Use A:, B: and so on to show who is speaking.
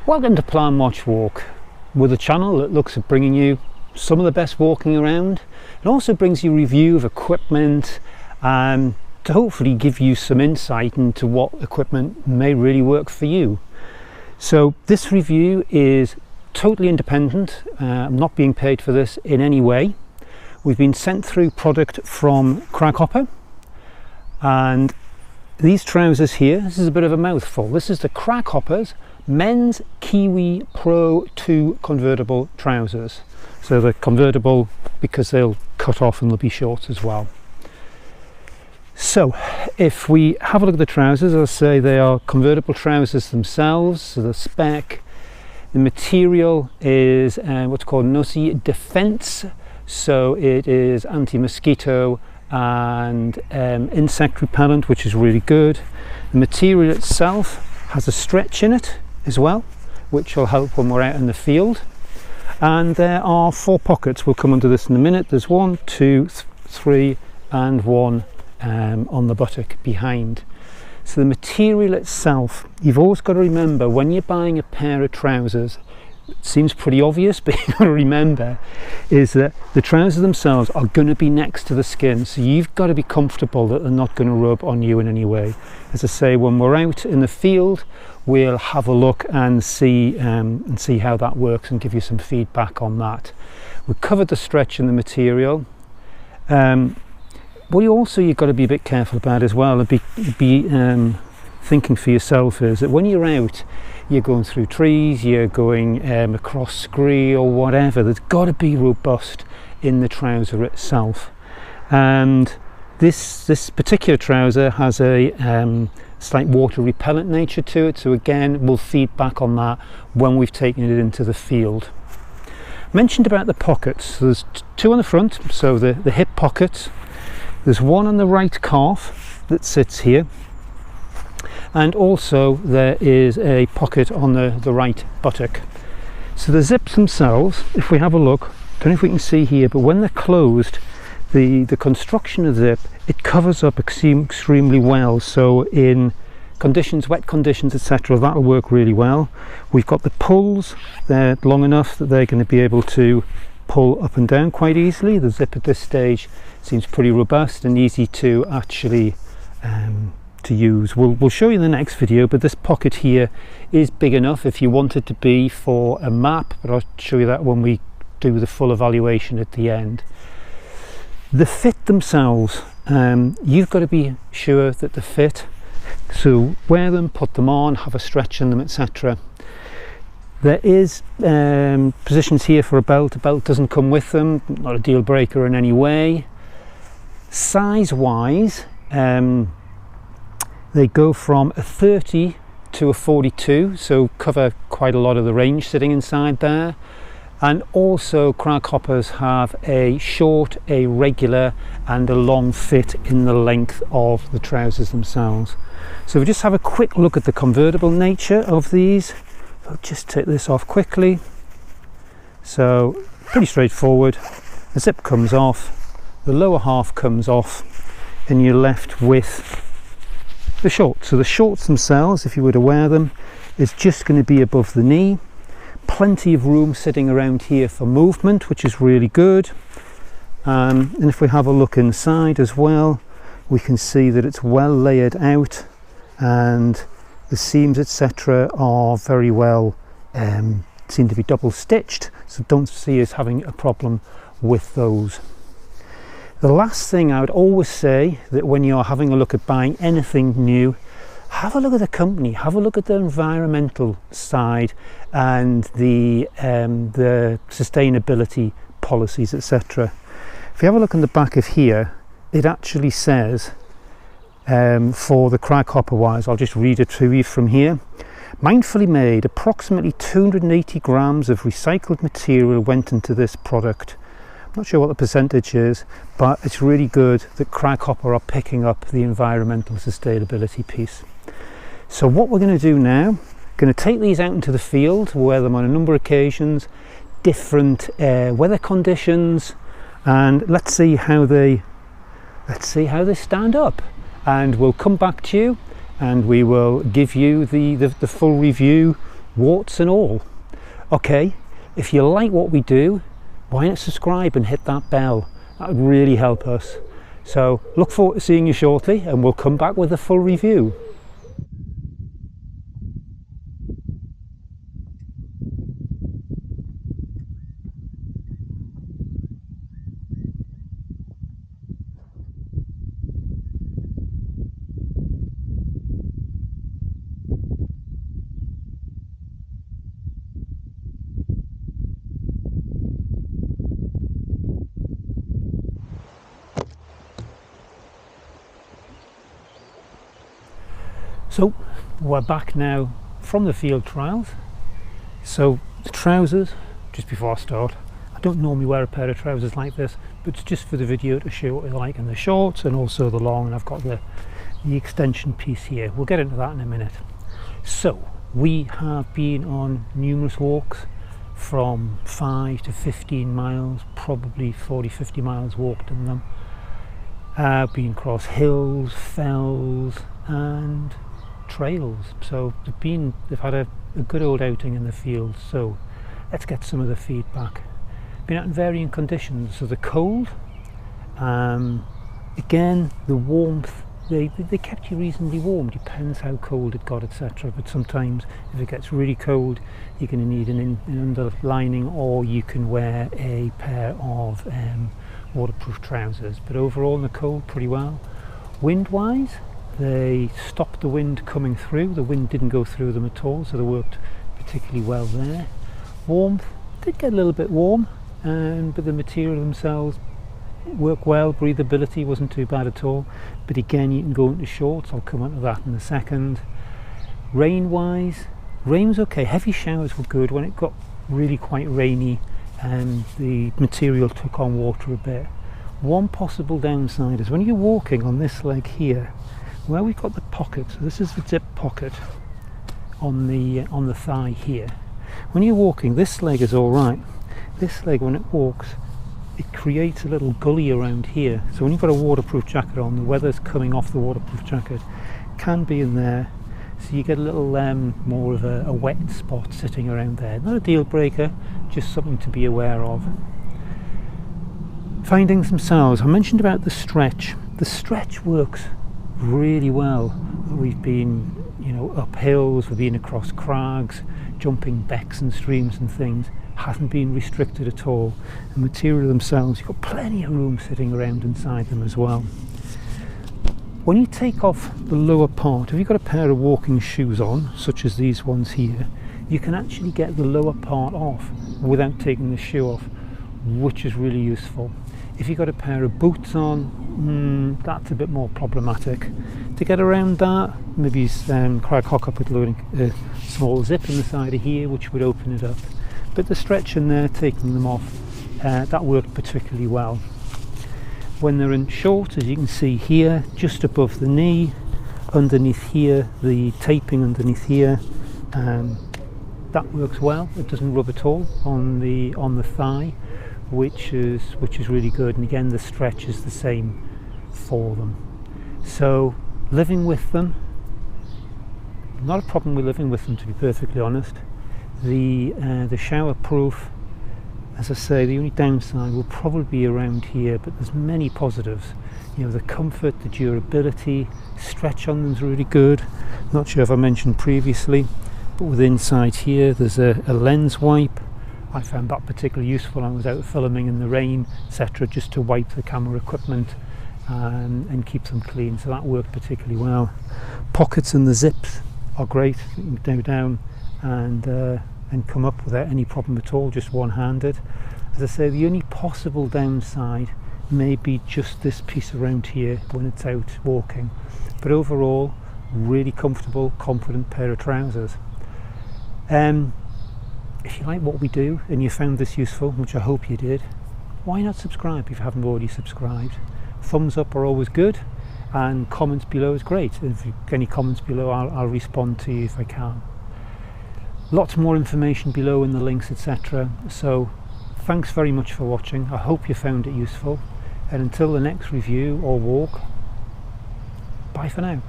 A: Welcome to Plan Watch Walk, with a channel that looks at bringing you some of the best walking around. It also brings you a review of equipment to hopefully give you some insight into what equipment may really work for you. So this review is totally independent. I'm not being paid for this in any way. We've been sent through product from Craghoppers, and these trousers here, this is a bit of a mouthful. This is the Craghoppers Men's Kiwi Pro 2 Convertible trousers. So they're convertible because they'll cut off and they'll be shorts as well. So if we have a look at the trousers, I'll say they are convertible trousers themselves. So the spec, the material is what's called Nosy Defense. So it is anti-mosquito and insect repellent, which is really good. The material itself has a stretch in it as well, which will help when we're out in the field. And there are 4 pockets. We'll come onto this in a minute. There's 1, 2, 3 and 1 on the buttock behind. So the material itself, you've always got to remember when you're buying a pair of trousers, it seems pretty obvious, but you've got to remember is that the trousers themselves are going to be next to the skin, so you've got to be comfortable that they're not going to rub on you in any way. As I say, when we're out in the field, we'll have a look and see how that works and give you some feedback on that. We've covered the stretch in the material. What you've got to be a bit careful about as well, and be thinking for yourself, is that when you're out, you're going through trees, you're going across scree or whatever, there's got to be robust in the trouser itself. And this particular trouser has a slight water repellent nature to it, so again we'll feed back on that when we've taken it into the field. Mentioned about the pockets, so there's 2 on the front, so the hip pockets. There's 1 on the right calf that sits here, and also there is a pocket on the right buttock. So the zips themselves, if we have a look, don't know if we can see here, but when they're closed, the construction of the zip, it covers up extremely well. So in conditions, wet conditions, etc., that'll work really well. We've got the pulls, they're long enough that they're going to be able to pull up and down quite easily. The zip at this stage seems pretty robust and easy to actually to use. We'll show you in the next video, but this pocket here is big enough if you want it to be for a map, but I'll show you that when we do the full evaluation at the end. The fit themselves, you've got to be sure that the fit, so wear them, put them on, have a stretch in them, etc. There is positions here for a belt. Doesn't come with them, not a deal breaker in any way. Size wise, they go from a 30 to a 42, so cover quite a lot of the range sitting inside there. And also Craghoppers have a short, a regular and a long fit in the length of the trousers themselves. So we just have a quick look at the convertible nature of these. I'll just take this off quickly. So pretty straightforward. The zip comes off, the lower half comes off, and you're left with the shorts. So the shorts themselves, if you were to wear them, is just going to be above the knee. Plenty of room sitting around here for movement, which is really good. And if we have a look inside as well, we can see that it's well layered out, and the seams, etc., are very well seem to be double stitched, so don't see us having a problem with those. The last thing I would always say, that when you're having a look at buying anything new, have a look at the company, have a look at the environmental side and the sustainability policies, etc. If you have a look on the back of here, it actually says for the Craghoppers wires, I'll just read it to you from here. Mindfully made, approximately 280 grams of recycled material went into this product. I'm not sure what the percentage is, but it's really good that Craghoppers are picking up the environmental sustainability piece. So what we're going to do now, going to take these out into the field, wear them on a number of occasions, different weather conditions, and let's see how they stand up. And we'll come back to you and we will give you the full review warts and all. Okay, if you like what we do, why not subscribe and hit that bell? That would really help us. So look forward to seeing you shortly, and we'll come back with a full review. So we're back now from the field trials. So the trousers, just before I start, I don't normally wear a pair of trousers like this, but it's just for the video to show what I like in the shorts and also the long, and I've got the extension piece here. We'll get into that in a minute. So we have been on numerous walks from 5 to 15 miles, probably 40-50 miles walked in them. Been across hills, fells and trails, so they've had a good old outing in the field. So let's get some of the feedback. Been out in varying conditions. So the cold, again the warmth, they kept you reasonably warm, depends how cold it got, etc. But sometimes if it gets really cold, you're going to need an underlining, or you can wear a pair of waterproof trousers. But overall in the cold, pretty well. Wind wise, they stopped the wind coming through. The wind didn't go through them at all, so they worked particularly well there. Warmth did get a little bit warm, but the material themselves work well. Breathability wasn't too bad at all, but again you can go into shorts. I'll come on to that in a second. Rain wise, rain was okay. Heavy showers were good. When it got really quite rainy, the material took on water a bit. One possible downside is when you're walking on this leg here, where we've got the pocket, so this is the zip pocket on the thigh here. When you're walking, this leg is all right. This leg, when it walks, it creates a little gully around here. So when you've got a waterproof jacket on, the weather's coming off the waterproof jacket, can be in there. So you get a little more of a wet spot sitting around there. Not a deal breaker, just something to be aware of. Findings themselves, I mentioned about the stretch. The stretch works really well. We've been, up hills, we've been across crags, jumping becks and streams and things. Hasn't been restricted at all. The material themselves, you've got plenty of room sitting around inside them as well. When you take off the lower part, if you've got a pair of walking shoes on, such as these ones here, you can actually get the lower part off without taking the shoe off, which is really useful. If you've got a pair of boots on, that's a bit more problematic. To get around that, maybe use Craghoppers loading a small zip in the side of here, which would open it up. But the stretch in there, taking them off, that worked particularly well. When they're in short, as you can see here, just above the knee, underneath here, the taping underneath here, that works well. It doesn't rub at all on the thigh, which is really good. And again, the stretch is the same for them. So living with them, not a problem with living with them, to be perfectly honest. The shower proof, as I say, the only downside will probably be around here, but there's many positives. The comfort, the durability, stretch on them is really good. Not sure if I mentioned previously, but with inside here there's a lens wipe. I found that particularly useful. I was out filming in the rain, etc., just to wipe the camera equipment and keep them clean, so that worked particularly well. Pockets and the zips are great. You can go down and come up without any problem at all, just one-handed. As I say, the only possible downside may be just this piece around here when it's out walking, but overall really comfortable, confident pair of trousers. If you like what we do and you found this useful, which I hope you did, why not subscribe if you haven't already subscribed? Thumbs up are always good, and comments below is great. If you've got any comments below, I'll respond to you if I can. Lots more information below in the links, etc. So thanks very much for watching. I hope you found it useful, and until the next review or walk, bye for now.